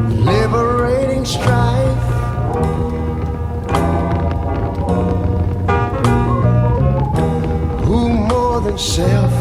liberating strife. Who more than self,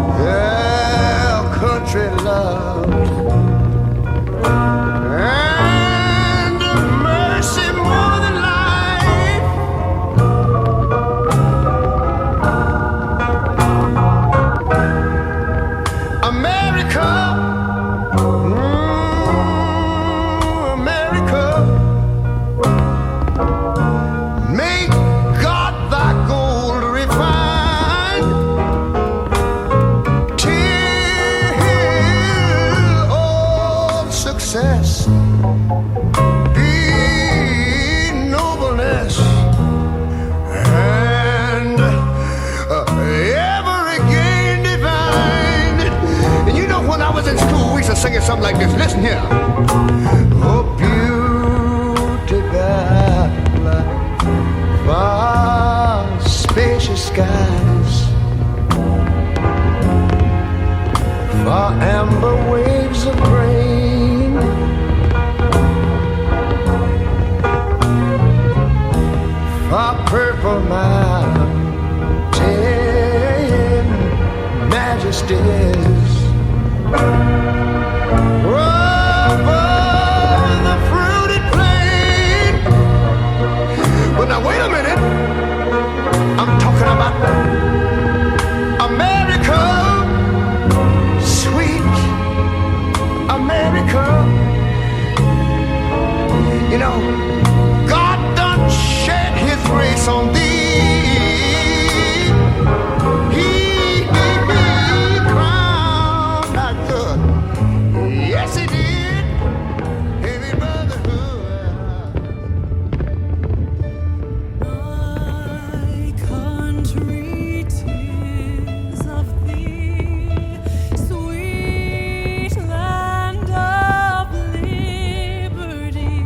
our country loved, and mercy more than life. America, America, make God thy gold refined, till all success be nobleness, and ever again divine. And you know, when I was in school, we used to sing something like this. Listen here. Oh, beautiful, far spacious skies, far amber waves of grain, far purple mountain majesties, over the fruited plain. But now wait a minute, I'm talking about America, sweet America. You know, God done shed his grace on thee. He crowned thy good. Yes, he did. Heavy brotherhood. My country, 'tis of thee, sweet land of liberty,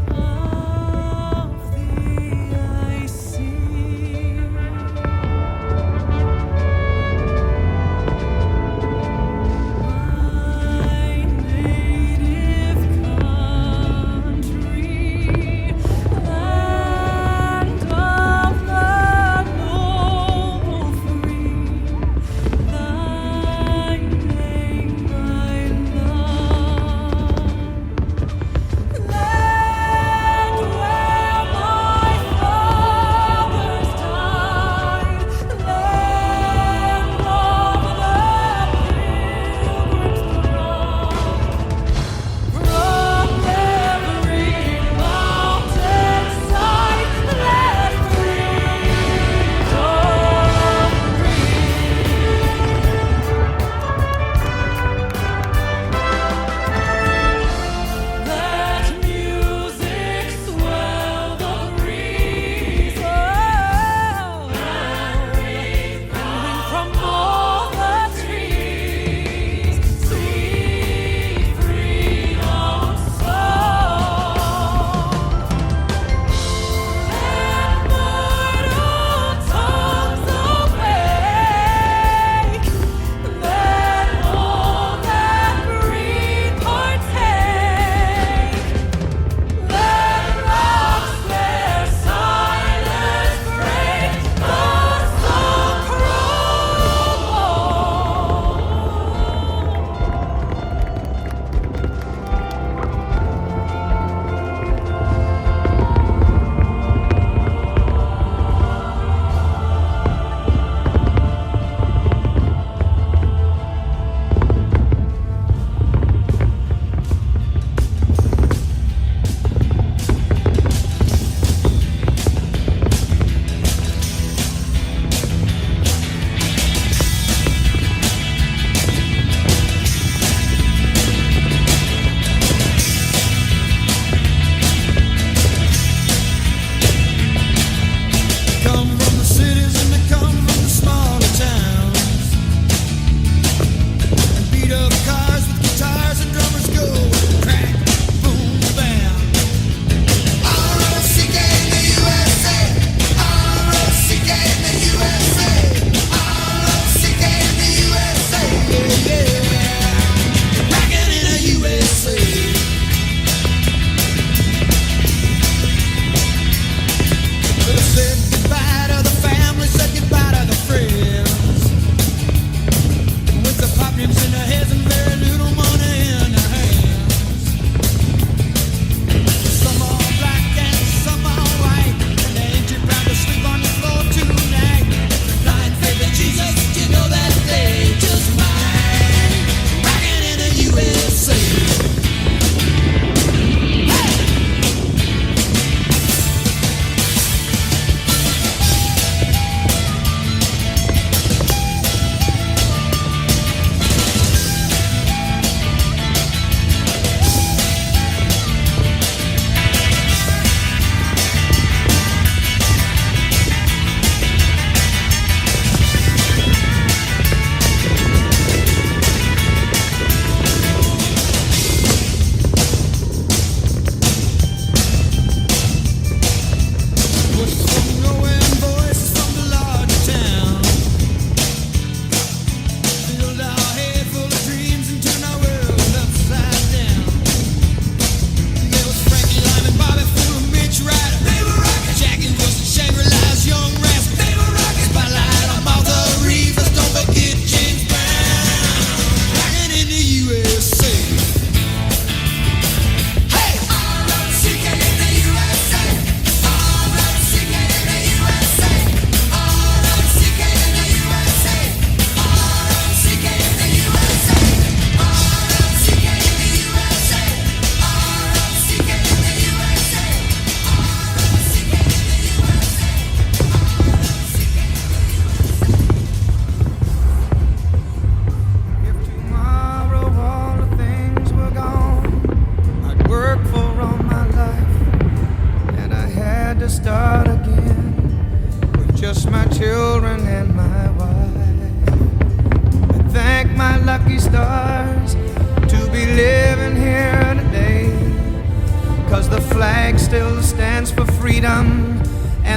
of thee I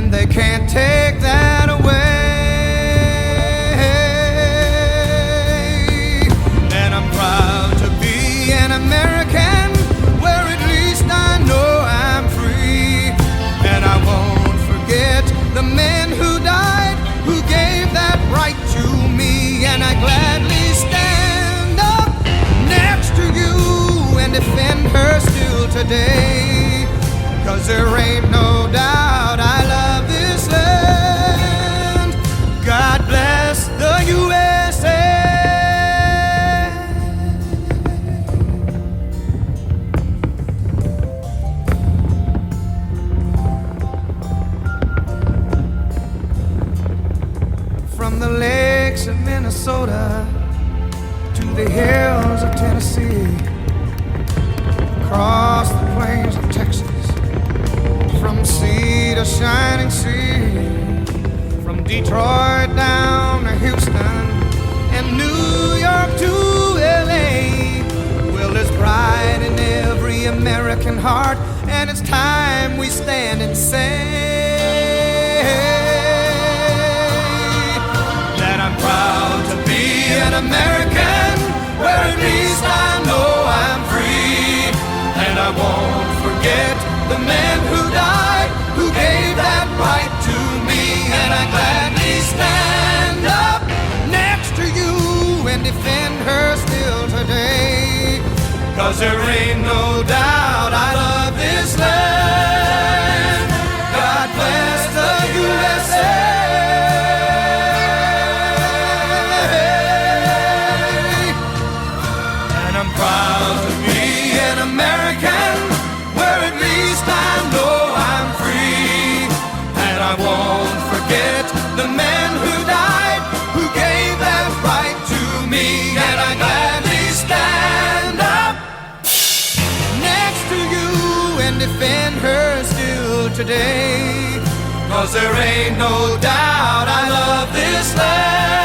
and they can't take that away. And I'm proud to be an American, where at least I know I'm free. And I won't forget the men who died, who gave that right to me. And I gladly stand up next to you and defend her still today. 'Cause there ain't no doubt I love this land. God bless the USA. From the lakes of Minnesota to the hills of Tennessee, across the plains of Texas, from sea to shining sea, from Detroit down to Houston and New York to LA. Well, there's pride in every American heart, and it's time we stand and say that I'm proud to be an American, where at least I know I'm free. And I won't forget the men who died, who gave that right to me. And I gladly stand up next to you and defend her still today. 'Cause there ain't no doubt I love this land. God bless the USA. And I'm proud to be an American, where at least I know I'm free. And I won't forget the men who died, who gave that right to me. And I gladly stand up next to you and defend her still today. 'Cause there ain't no doubt I love this land.